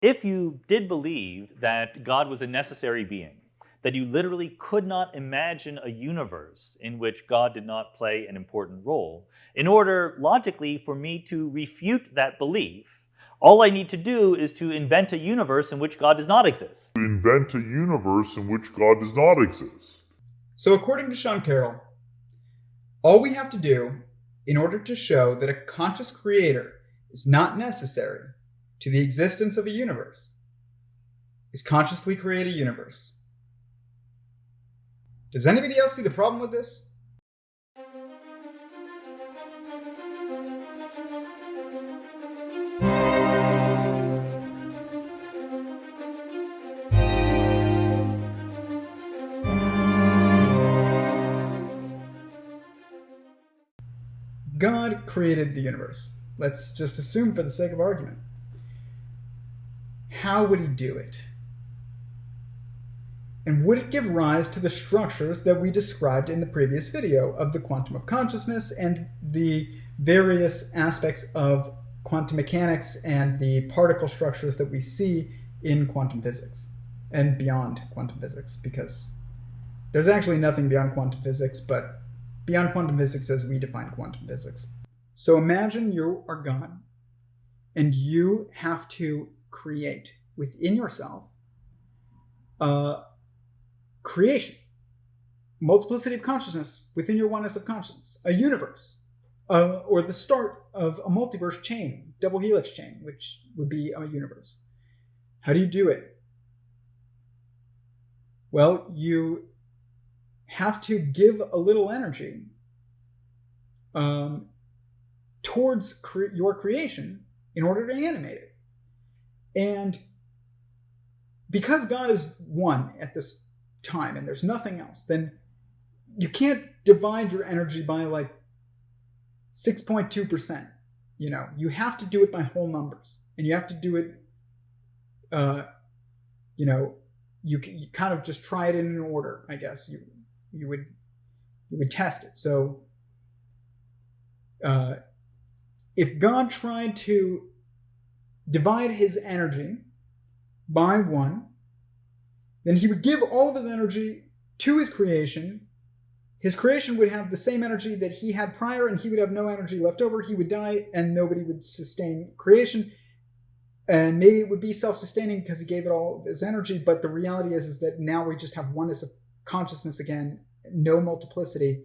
If you did believe that God was a necessary being, that you literally could not imagine a universe in which God did not play an important role, in order logically for me to refute that belief, all I need to do is to invent a universe in which God does not exist. Invent a universe in which God does not exist. So, according to Sean Carroll, all we have to do in order to show that a conscious creator is not necessary to the existence of a universe is consciously create a universe. Does anybody else see the problem with this? God created the universe. Let's just assume for the sake of argument. How would he do it? And would it give rise to the structures that we described in the previous video of the quantum of consciousness and the various aspects of quantum mechanics and the particle structures that we see in quantum physics and beyond quantum physics? Because there's actually nothing beyond quantum physics, but beyond quantum physics as we define quantum physics. So imagine you are God and you have to create within yourself creation, multiplicity of consciousness within your oneness of consciousness, a universe, or the start of a multiverse chain, double helix chain, which would be a universe. How do you do it? Well, you have to give a little energy towards your creation in order to animate it. And because God is one at this time and there's nothing else, then you can't divide your energy by like 6.2%. You have to do it by whole numbers, and you have to do it, you kind of just try it in an order, I guess. You would test it. So if God tried to divide his energy by 1, then he would give all of his energy to his creation. His creation would have the same energy that he had prior, and he would have no energy left over. He would die, and nobody would sustain creation. And maybe it would be self-sustaining because he gave it all of his energy, but the reality is that now we just have oneness of consciousness again, no multiplicity,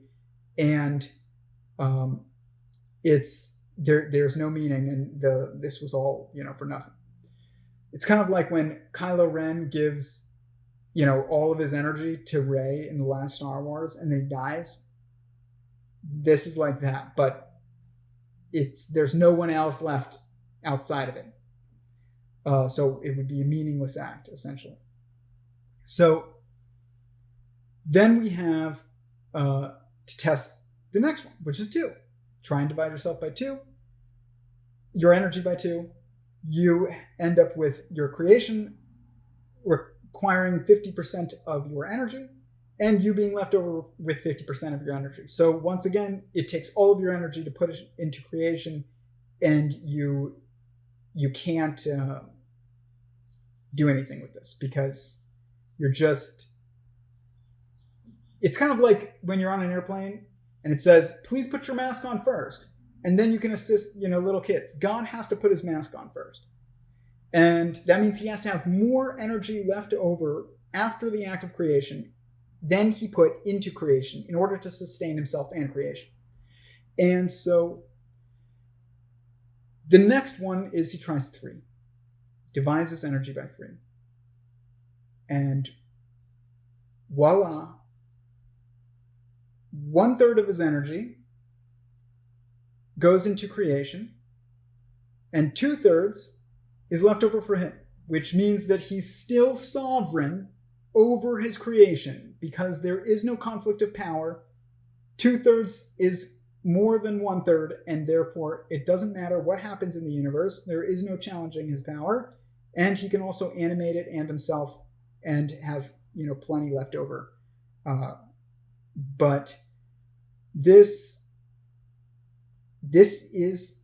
and there's no meaning, and this was all for nothing. It's kind of like when Kylo Ren gives all of his energy to Rey in the last Star Wars, and then he dies. This is like that, but there's no one else left outside of it. So it would be a meaningless act, essentially. So then we have to test the next one, which is 2. Try and divide yourself by 2, your energy by 2. You end up with your creation requiring 50% of your energy, and you being left over with 50% of your energy. So once again, it takes all of your energy to put it into creation, and you can't do anything with this because it's kind of like when you're on an airplane and it says, please put your mask on first, and then you can assist little kids. God has to put his mask on first. And that means he has to have more energy left over after the act of creation than he put into creation in order to sustain himself and creation. And so the next one is he tries 3, divides his energy by 3. And voila, 1/3 of his energy goes into creation, and 2/3 is left over for him, which means that he's still sovereign over his creation because there is no conflict of power. 2/3 is more than 1/3, and therefore it doesn't matter what happens in the universe. There is no challenging his power, and he can also animate it and himself and have plenty left over. But this is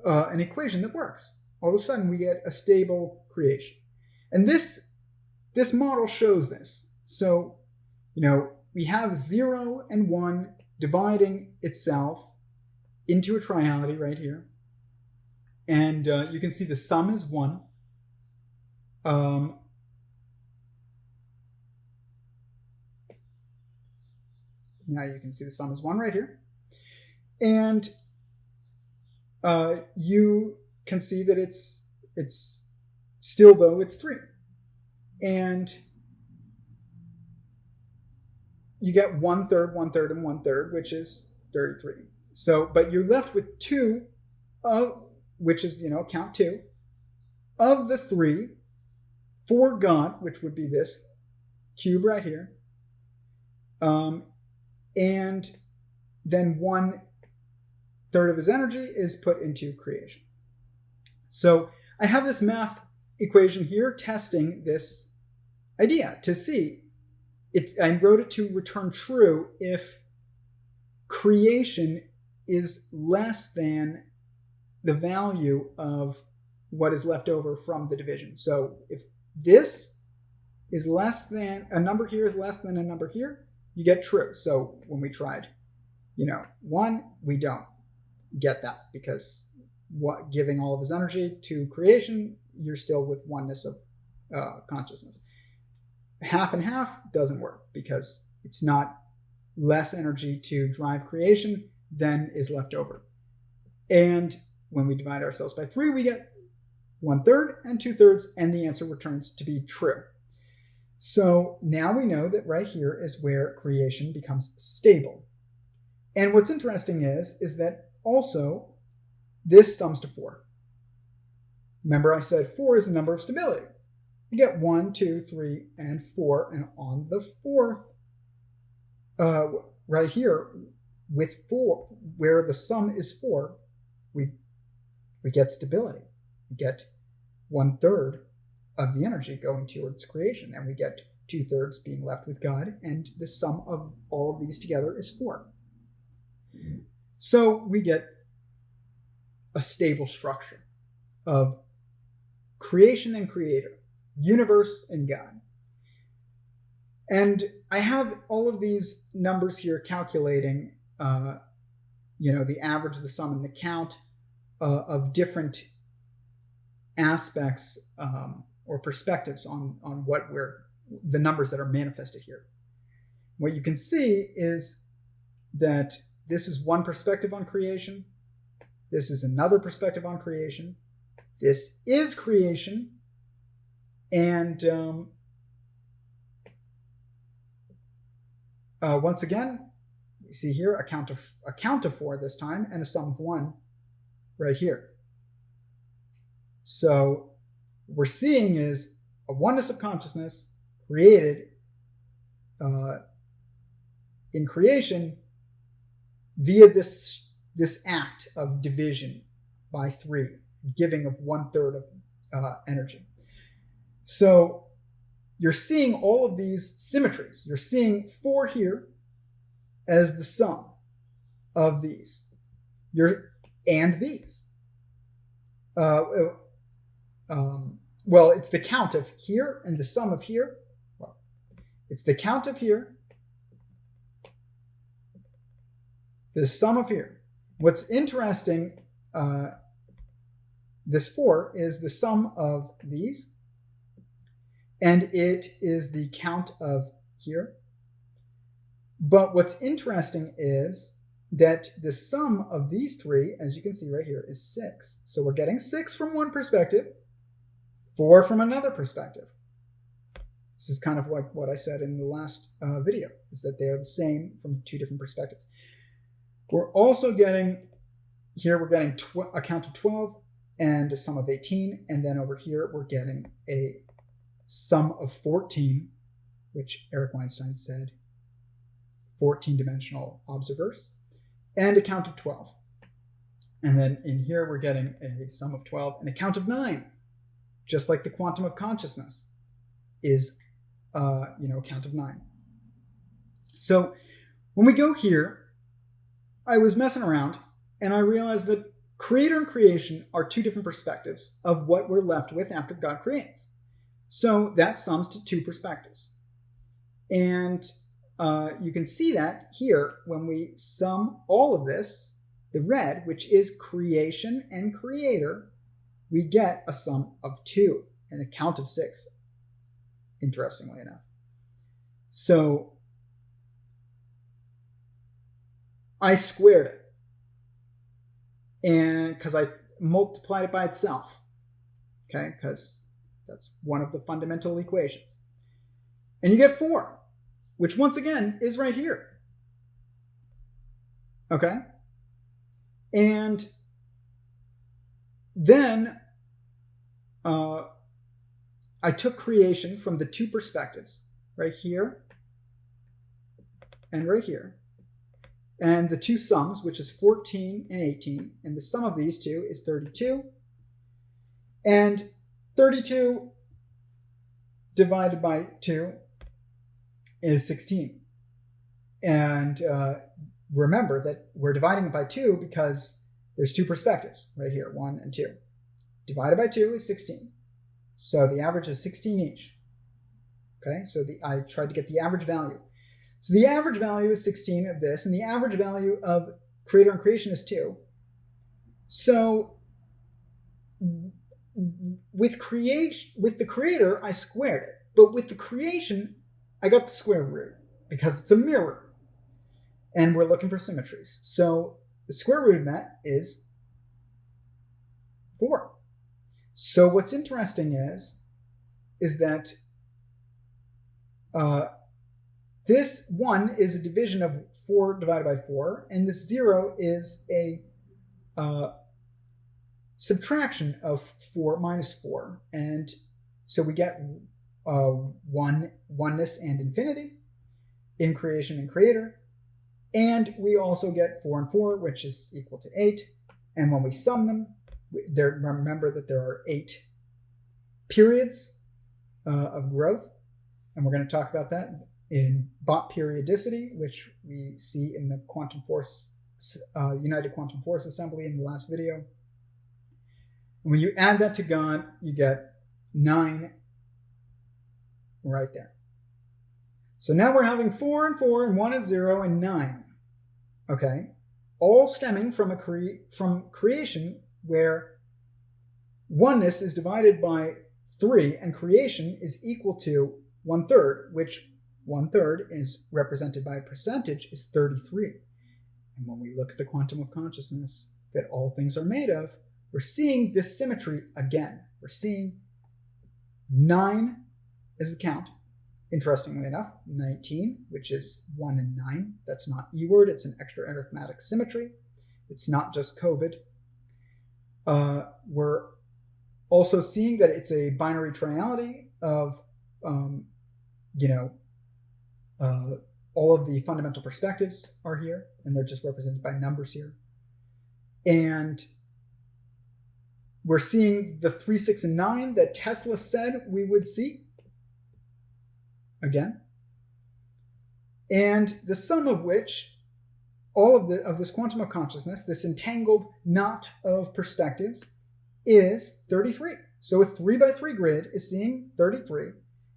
an equation that works. all of a sudden we get a stable creation. And this model shows this. So, we have 0 and 1 dividing itself into a triality right here. And you can see the sum is 1. Now you can see the sum is 1 right here. And you can see that it's still, though, it's 3. And you get 1/3, 1/3, and 1/3, which is 33. So, but you're left with 2, which is, count 2, of the 3 for God, which would be this cube right here. And then 1/3 of his energy is put into creation. So I have this math equation here testing this idea to see. I wrote it to return true if creation is less than the value of what is left over from the division. So if this is less than, a number here is less than a number here, you get true. So when we tried, 1, we don't get that because giving all of his energy to creation, you're still with oneness of consciousness. Half and half doesn't work because it's not less energy to drive creation than is left over. And when we divide ourselves by 3, we get 1/3 and 2/3, and the answer returns to be true. So now we know that right here is where creation becomes stable. And what's interesting is that also this sums to 4. Remember I said 4 is the number of stability. You get 1, 2, 3, and 4, and on the 4th, right here, with 4, where the sum is 4, we get stability. We get 1/3 of the energy going towards creation, and we get 2/3 being left with God, and the sum of all of these together is 4. So we get a stable structure of creation and creator, universe and God. And I have all of these numbers here calculating, the average, the sum, and the count of different aspects or perspectives on what the numbers that are manifested here. What you can see is that this is one perspective on creation. This is another perspective on creation. This is creation. And once again, you see here a count of 4 this time and a sum of 1 right here. So what we're seeing is a oneness of consciousness created in creation via this act of division by 3, giving of 1/3 of energy. So you're seeing all of these symmetries. You're seeing 4 here as the sum of these. And these. Well, it's the count of here and the sum of here. Well, it's the count of here, the sum of here. What's interesting, this 4 is the sum of these, and it is the count of here. But what's interesting is that the sum of these 3, as you can see right here, is 6. So we're getting 6 from one perspective, 4 from another perspective. This is kind of like what I said in the last video, is that they are the same from 2 different perspectives. We're also getting, here we're getting a count of 12 and a sum of 18, and then over here we're getting a sum of 14, which Eric Weinstein said 14-dimensional observers, and a count of 12. And then in here we're getting a sum of 12 and a count of 9, just like the quantum of consciousness is a count of 9. So when we go here, I was messing around and I realized that creator and creation are two different perspectives of what we're left with after God creates. So that sums to two perspectives. And you can see that here when we sum all of this, the red, which is creation and creator, we get a sum of 2 and a count of 6, interestingly enough. So I squared it, and because I multiplied it by itself, okay, because that's one of the fundamental equations. And you get 4, which once again is right here. Okay? And then I took creation from the two perspectives, right here and right here. And the two sums, which is 14 and 18. And the sum of these two is 32. And 32 divided by 2 is 16. And remember that we're dividing it by 2 because there's two perspectives right here, 1 and 2. Divided by 2 is 16. So the average is 16 each. Okay, so I tried to get the average value. So the average value is 16 of this, and the average value of creator and creation is 2. So with the creator, I squared it. But with the creation, I got the square root because it's a mirror. And we're looking for symmetries. So the square root of that is 4. So what's interesting is that this 1 is a division of 4 divided by 4, and this 0 is a subtraction of 4 minus 4. And so we get oneness and infinity in creation and creator. And we also get 4 and 4, which is equal to 8. And when we sum them, remember that there are 8 periods of growth. And we're going to talk about that in Bott periodicity, which we see in the quantum force, United Quantum Force Assembly in the last video. And when you add that to God, you get 9 right there. So now we're having 4 and 4, and 1 is 0, and 9. Okay? All stemming from from creation, where oneness is divided by 3, and creation is equal to 1/3, which 1/3 is represented by a percentage, is 33. And when we look at the quantum of consciousness that all things are made of, we're seeing this symmetry again. We're seeing 9 is the count. Interestingly enough, 19, which is 1 and 9. That's not E-word, it's an extra arithmetic symmetry. It's not just COVID. We're also seeing that it's a binary triality of, all of the fundamental perspectives are here, and they're just represented by numbers here. And we're seeing the 3, 6, and 9 that Tesla said we would see. Again. And the sum of which, all of this quantum of consciousness, this entangled knot of perspectives, is 33. So a 3 by 3 grid is seeing 33,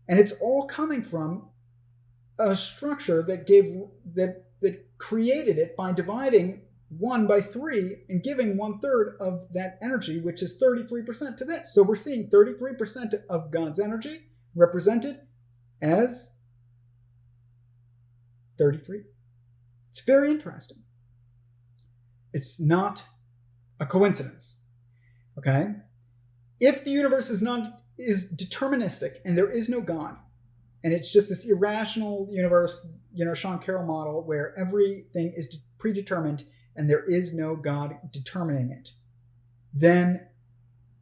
and it's all coming from a structure that created it by dividing 1 by 3 and giving 1/3 of that energy, which is 33% to this. So we're seeing 33% of God's energy represented as 33. It's very interesting. It's not a coincidence. Okay? If the universe is deterministic and there is no God, and it's just this irrational universe, Sean Carroll model where everything is predetermined and there is no God determining it, then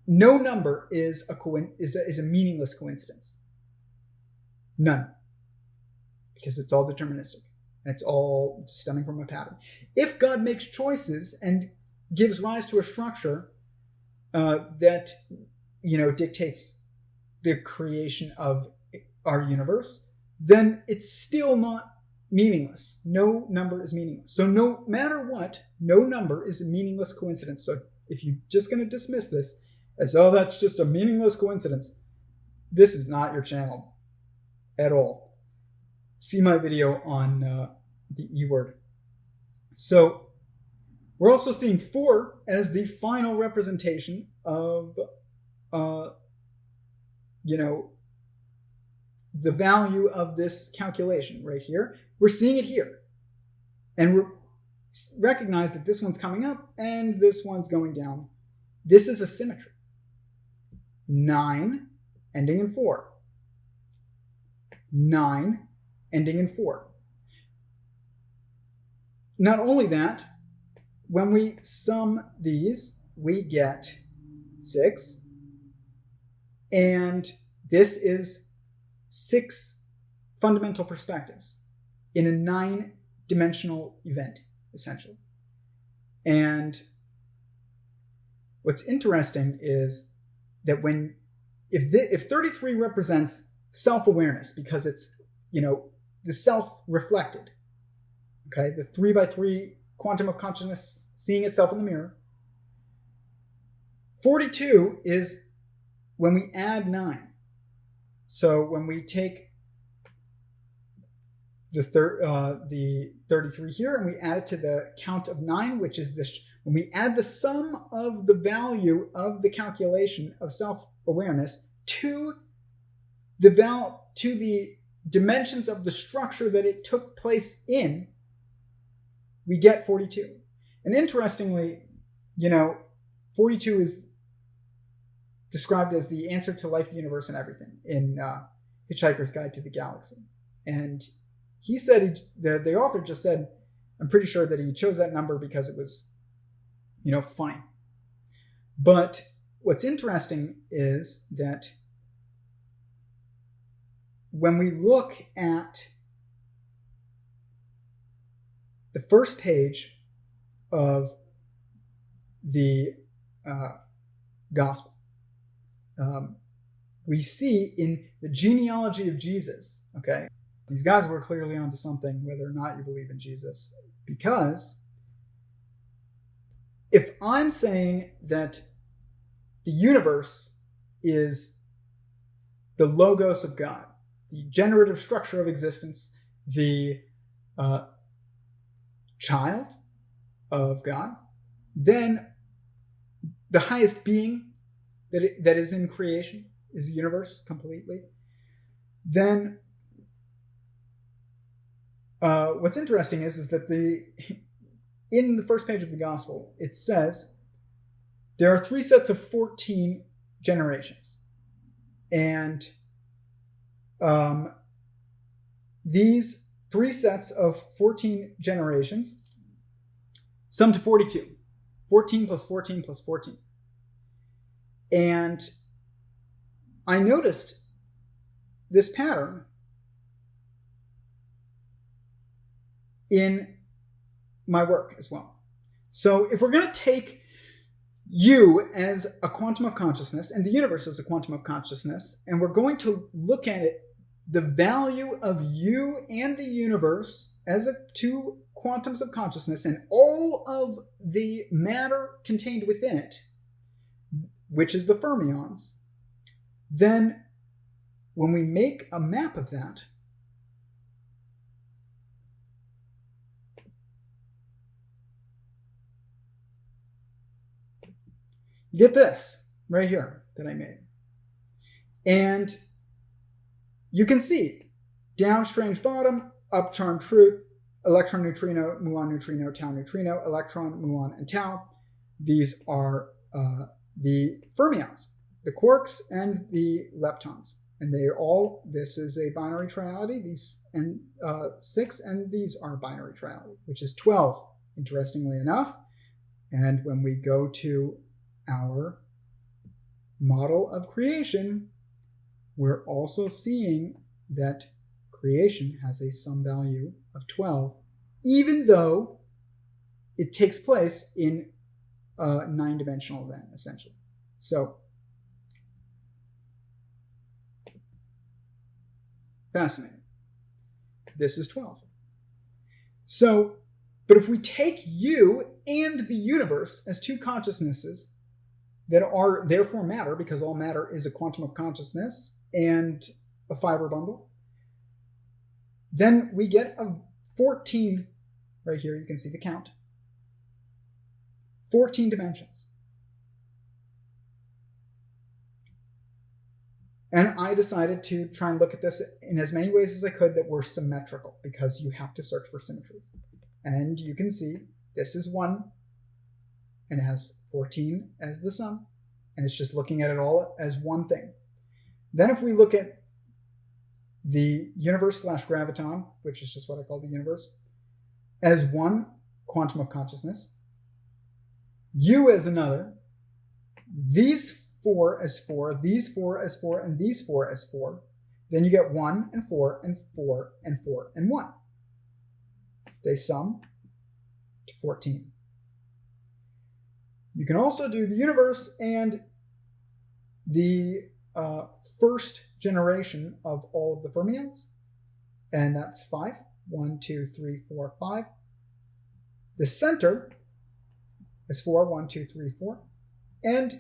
no number is a meaningless coincidence. None. Because it's all deterministic. And it's all stemming from a pattern. If God makes choices and gives rise to a structure that dictates the creation of our universe, then it's still not meaningless. No number is meaningless. So no matter what, no number is a meaningless coincidence. So if you're just going to dismiss this as, oh, that's just a meaningless coincidence, this is not your channel at all. See my video on the E word. So we're also seeing 4 as the final representation of, the value of this calculation right here. We're seeing it here. And we recognize that this one's coming up and this one's going down. This is a symmetry. 9 ending in 4. 9 ending in 4. Not only that, when we sum these, we get 6. And this is 6 fundamental perspectives in a 9-dimensional event, essentially. And what's interesting is that if 33 represents self-awareness, because it's, the self-reflected, okay, the 3x3 quantum of consciousness seeing itself in the mirror, 42 is when we add 9. So when we take the 33 here and we add it to the count of 9, which is this, when we add the sum of the value of the calculation of self-awareness to the dimensions of the structure that it took place in, we get 42. And interestingly, 42 is described as the answer to life, the universe, and everything in Hitchhiker's Guide to the Galaxy. And he said, the author just said, I'm pretty sure that he chose that number because it was, funny. But what's interesting is that when we look at the first page of the gospel, we see in the genealogy of Jesus, okay, these guys were clearly onto something, whether or not you believe in Jesus, because if I'm saying that the universe is the logos of God, the generative structure of existence, the child of God, then the highest being that is in creation is the universe completely. Then what's interesting is that in the first page of the gospel, it says there are 3 sets of 14 generations. And these 3 sets of 14 generations sum to 42. 14 plus 14 plus 14. And I noticed this pattern in my work as well. So if we're going to take you as a quantum of consciousness and the universe as a quantum of consciousness, and we're going to look at it, the value of you and the universe as 2 quantums of consciousness and all of the matter contained within it, which is the fermions, then when we make a map of that, you get this right here that I made. And you can see down strange bottom, up charm truth, electron neutrino, muon neutrino, tau neutrino, electron, muon, and tau. These are the fermions, the quarks and the leptons. And they all, this is a binary triality, these and 6, and these are binary triality, which is 12, interestingly enough. And when we go to our model of creation, we're also seeing that creation has a sum value of 12, even though it takes place in a 9-dimensional event, essentially. So, fascinating. This is 12. So, but if we take you and the universe as two consciousnesses that are therefore matter, because all matter is a quantum of consciousness and a fiber bundle, then we get a 14, right here you can see the count, 14 dimensions. And I decided to try and look at this in as many ways as I could that were symmetrical, because you have to search for symmetries. And you can see this is 1, and it has 14 as the sum, and it's just looking at it all as one thing. Then if we look at the universe / graviton, which is just what I call the universe, as one quantum of consciousness, U as another, these 4 as 4, these 4 as 4, and these 4 as 4, then you get 1 and 4 and 4 and 4 and 1. They sum to 14. You can also do the universe and the first generation of all of the fermions, and that's 5. 1, 2, 3, 4, 5. The center is 4. 1, 2, 3, 4. And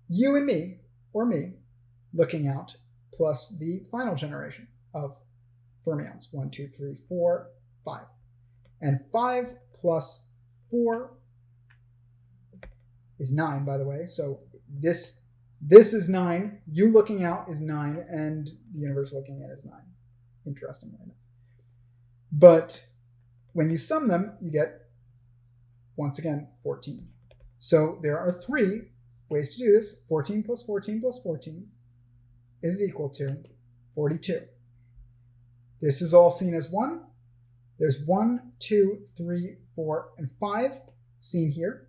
you and me, or me, looking out, plus the final generation of fermions. 1, 2, 3, 4, 5. And 5 plus 4 is 9, by the way. So this is 9. You looking out is 9, and the universe looking in is 9. Interestingly enough. But when you sum them, you get, once again, 14. So there are 3 ways to do this. 14 plus 14 plus 14 is equal to 42. This is all seen as 1. There's 1, 2, 3, 4, and 5 seen here,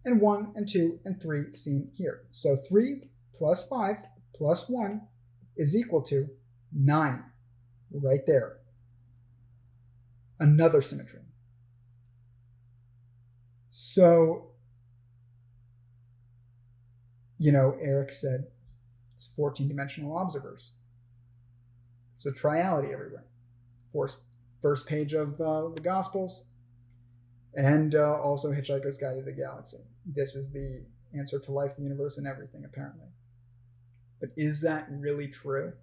and 1 and 2 and 3 seen here. So 3 plus 5 plus 1 is equal to 9, right there. Another symmetry. So, Eric said it's 14-dimensional observers. So triality everywhere. First page of the Gospels, and also Hitchhiker's Guide to the Galaxy. This is the answer to life, the universe, and everything, apparently. But is that really true?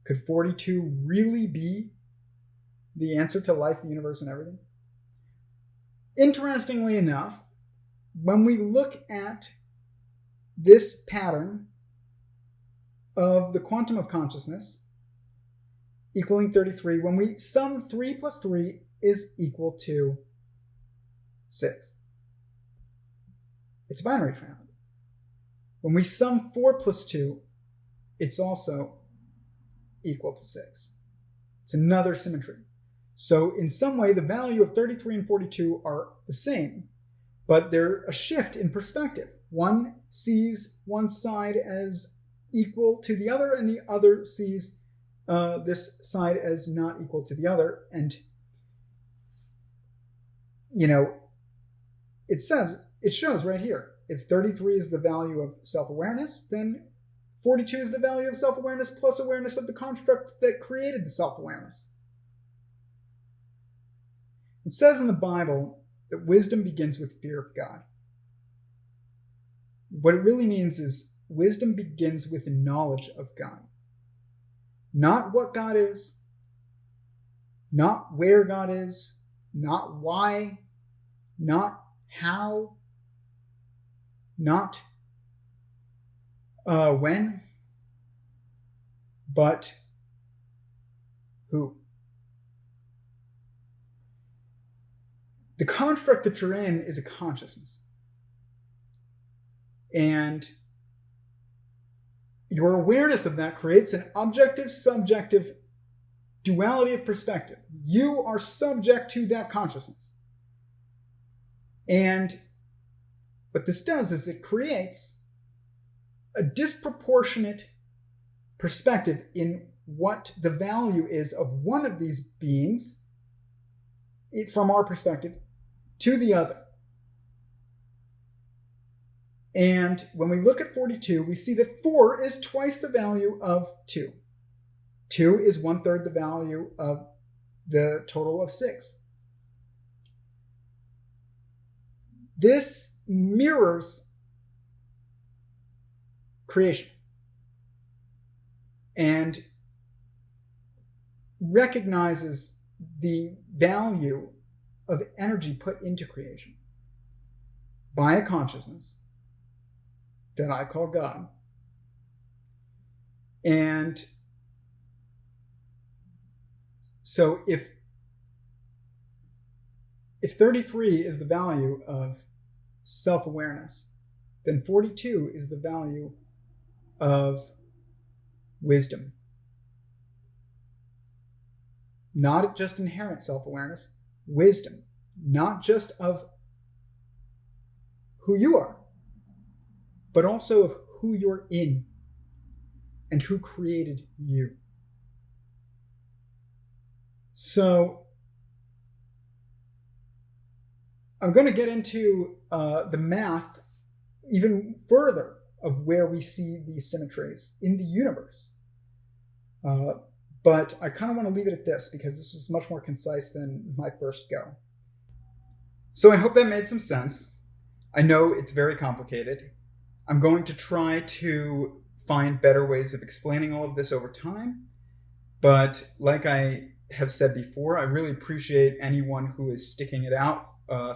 Could 42 really be the answer to life, the universe, and everything? Interestingly enough, when we look at this pattern of the quantum of consciousness equaling 33, when we sum 3 plus 3 is equal to 6. It's a binary triangle. When we sum 4 plus 2, it's also equal to 6. It's another symmetry. So in some way, the value of 33 and 42 are the same, but they're a shift in perspective. One sees one side as equal to the other, and the other sees this side as not equal to the other. And, it shows right here. If 33 is the value of self-awareness, then 42 is the value of self-awareness plus awareness of the construct that created the self-awareness. It says in the Bible that wisdom begins with fear of God. What it really means is wisdom begins with knowledge of God. Not what God is, not where God is, not why, not how, not when, but who. The construct that you're in is a consciousness. And your awareness of that creates an objective-subjective duality of perspective. You are subject to that consciousness. And what this does is it creates a disproportionate perspective in what the value is of one of these beings, from our perspective, to the other. And when we look at 42, we see that 4 is twice the value of 2. 2 is 1/3 the value of the total of 6. This mirrors creation and recognizes the value of energy put into creation by a consciousness that I call God. And so if 33 is the value of self-awareness, then 42 is the value of wisdom. Not just inherent self-awareness, wisdom, not just of who you are, but also of who you're in and who created you. So I'm going to get into the math even further of where we see these symmetries in the universe. But I kind of want to leave it at this because this was much more concise than my first go. So I hope that made some sense. I know it's very complicated. I'm going to try to find better ways of explaining all of this over time. But like I have said before, I really appreciate anyone who is sticking it out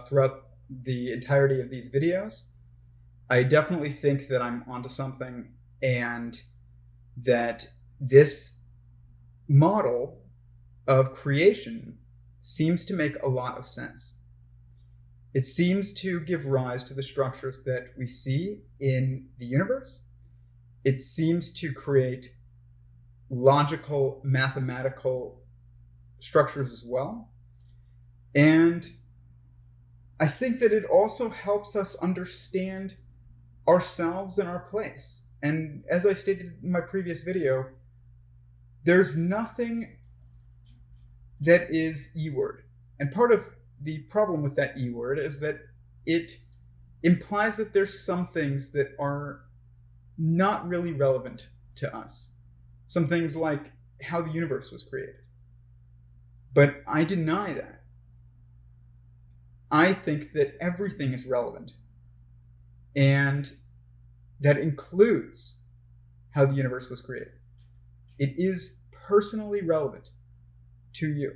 throughout the entirety of these videos. I definitely think that I'm onto something and that this model of creation seems to make a lot of sense. It seems to give rise to the structures that we see in the universe. It seems to create logical, mathematical structures as well. And I think that it also helps us understand ourselves and our place. And as I stated in my previous video, there's nothing that is E-word. And part of the problem with that E-word is that it implies that there's some things that are not really relevant to us. Some things like how the universe was created. But I deny that. I think that everything is relevant. And that includes how the universe was created. It is personally relevant to you.